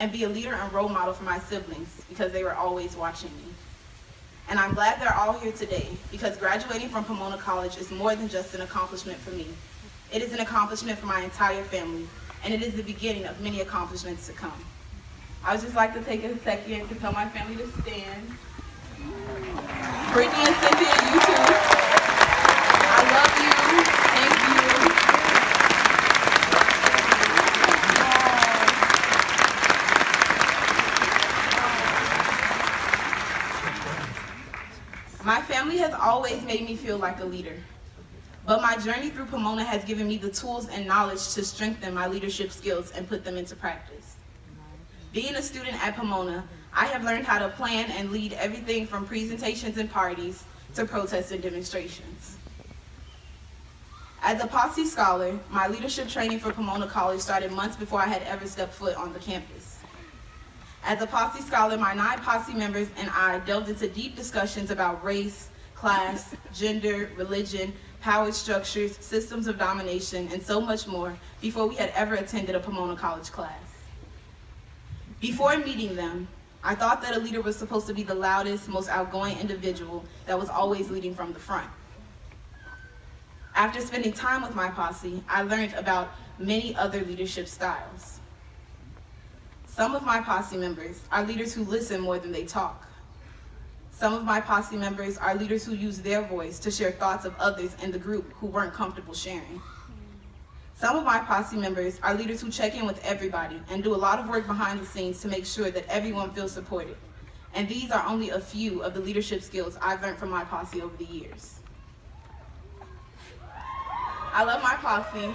and be a leader and role model for my siblings because they were always watching me. And I'm glad they're all here today because graduating from Pomona College is more than just an accomplishment for me. It is an accomplishment for my entire family, and it is the beginning of many accomplishments to come. I would just like to take a second to tell my family to stand. Brittany and Cynthia, you too. I love you. Thank you. My family has always made me feel like a leader, but my journey through Pomona has given me the tools and knowledge to strengthen my leadership skills and put them into practice. Being a student at Pomona, I have learned how to plan and lead everything from presentations and parties to protests and demonstrations. As a Posse Scholar, my leadership training for Pomona College started months before I had ever stepped foot on the campus. As a Posse Scholar, my 9 Posse members and I delved into deep discussions about race, class, gender, religion, power structures, systems of domination, and so much more before we had ever attended a Pomona College class. Before meeting them, I thought that a leader was supposed to be the loudest, most outgoing individual that was always leading from the front. After spending time with my posse, I learned about many other leadership styles. Some of my posse members are leaders who listen more than they talk. Some of my posse members are leaders who use their voice to share thoughts of others in the group who weren't comfortable sharing. Some of my posse members are leaders who check in with everybody and do a lot of work behind the scenes to make sure that everyone feels supported. And these are only a few of the leadership skills I've learned from my posse over the years. I love my posse.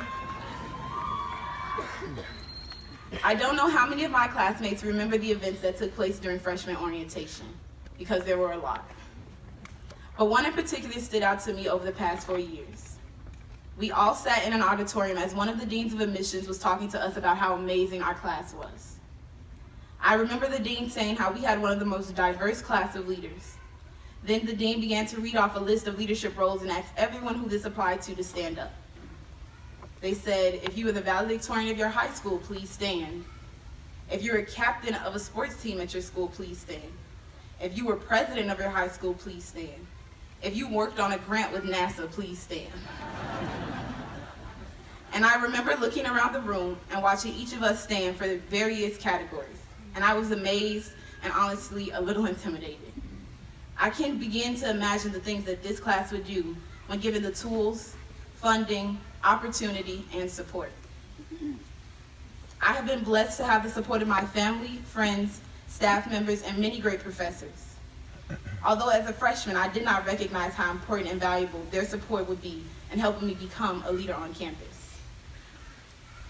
I don't know how many of my classmates remember the events that took place during freshman orientation, because there were a lot. But one in particular stood out to me over the past 4 years. We all sat in an auditorium as one of the deans of admissions was talking to us about how amazing our class was. I remember the dean saying how we had one of the most diverse class of leaders. Then the dean began to read off a list of leadership roles and asked everyone who this applied to stand up. They said, if you were the valedictorian of your high school, please stand. If you're a captain of a sports team at your school, please stand. If you were president of your high school, please stand. If you worked on a grant with NASA, please stand. And I remember looking around the room and watching each of us stand for the various categories. And I was amazed and honestly a little intimidated. I can begin to imagine the things that this class would do when given the tools, funding, opportunity, and support. I have been blessed to have the support of my family, friends, staff members, and many great professors. Although as a freshman, I did not recognize how important and valuable their support would be in helping me become a leader on campus.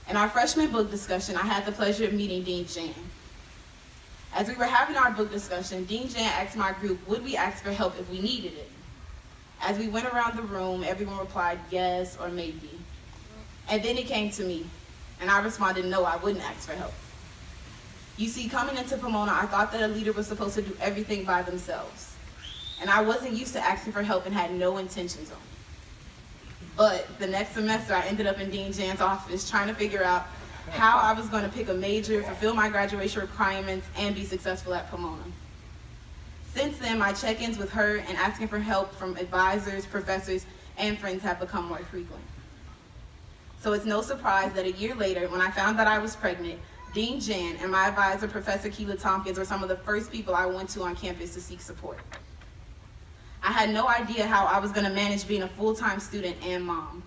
In our freshman book discussion, I had the pleasure of meeting Dean Jan. As we were having our book discussion, Dean Jan asked my group, would we ask for help if we needed it? As we went around the room, everyone replied yes or maybe. And then it came to me, and I responded, no, I wouldn't ask for help. You see, coming into Pomona, I thought that a leader was supposed to do everything by themselves. And I wasn't used to asking for help and had no intentions on it. But the next semester, I ended up in Dean Jan's office trying to figure out how I was going to pick a major, fulfill my graduation requirements, and be successful at Pomona. Since then, my check-ins with her and asking for help from advisors, professors, and friends have become more frequent. So it's no surprise that a year later, when I found that I was pregnant, Dean Jan and my advisor, Professor Keela Tompkins, were some of the first people I went to on campus to seek support. I had no idea how I was going to manage being a full-time student and mom.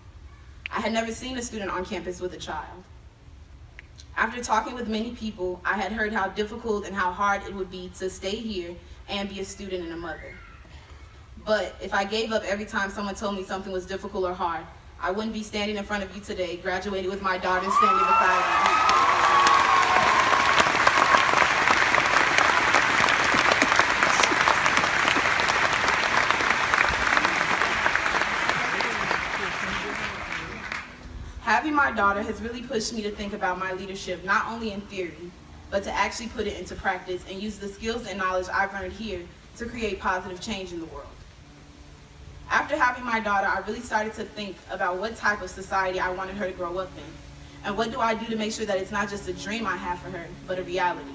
I had never seen a student on campus with a child. After talking with many people, I had heard how difficult and how hard it would be to stay here and be a student and a mother. But if I gave up every time someone told me something was difficult or hard, I wouldn't be standing in front of you today, graduated with my daughter standing beside me. Having my daughter has really pushed me to think about my leadership, not only in theory, but to actually put it into practice and use the skills and knowledge I've learned here to create positive change in the world. After having my daughter, I really started to think about what type of society I wanted her to grow up in, and what do I do to make sure that it's not just a dream I have for her, but a reality.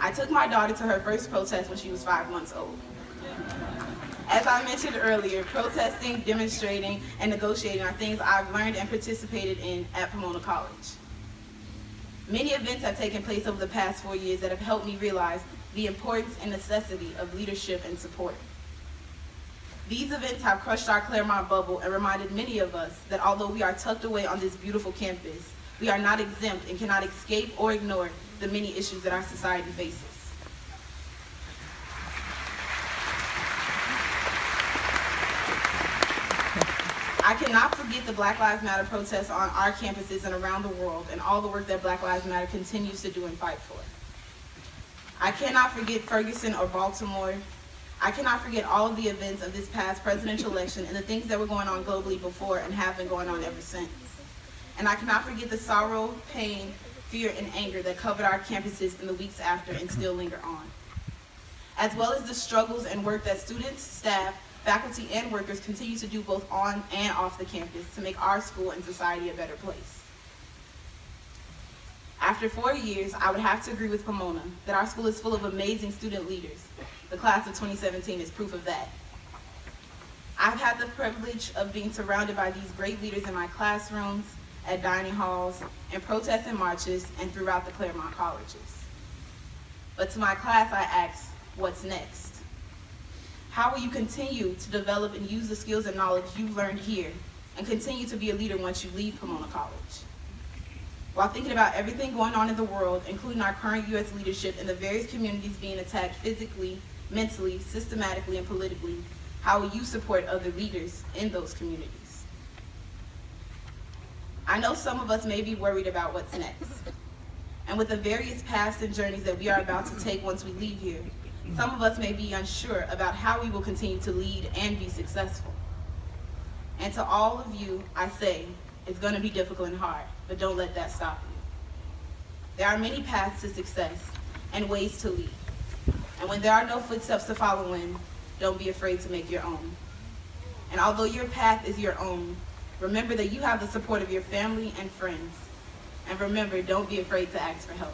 I took my daughter to her first protest when she was 5 months old. As I mentioned earlier, protesting, demonstrating, and negotiating are things I've learned and participated in at Pomona College. Many events have taken place over the past 4 years that have helped me realize the importance and necessity of leadership and support. These events have crushed our Claremont bubble and reminded many of us that although we are tucked away on this beautiful campus, we are not exempt and cannot escape or ignore the many issues that our society faces. I cannot forget the Black Lives Matter protests on our campuses and around the world and all the work that Black Lives Matter continues to do and fight for. I cannot forget Ferguson or Baltimore. I cannot forget all of the events of this past presidential election and the things that were going on globally before and have been going on ever since. And I cannot forget the sorrow, pain, fear, and anger that covered our campuses in the weeks after and still linger on, as well as the struggles and work that students, staff, faculty, and workers continue to do both on and off the campus to make our school and society a better place. After 4 years, I would have to agree with Pomona that our school is full of amazing student leaders. The class of 2017 is proof of that. I've had the privilege of being surrounded by these great leaders in my classrooms, at dining halls, in protests and marches, and throughout the Claremont colleges. But to my class, I ask, what's next? How will you continue to develop and use the skills and knowledge you've learned here and continue to be a leader once you leave Pomona College? While thinking about everything going on in the world, including our current U.S. leadership and the various communities being attacked physically, mentally, systematically, and politically, how will you support other leaders in those communities? I know some of us may be worried about what's next. And with the various paths and journeys that we are about to take once we leave here, some of us may be unsure about how we will continue to lead and be successful. And to all of you, I say, it's going to be difficult and hard, but don't let that stop you. There are many paths to success and ways to lead. And when there are no footsteps to follow in, don't be afraid to make your own. And although your path is your own, remember that you have the support of your family and friends. And remember, don't be afraid to ask for help.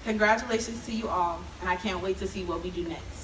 Congratulations to you all, and I can't wait to see what we do next.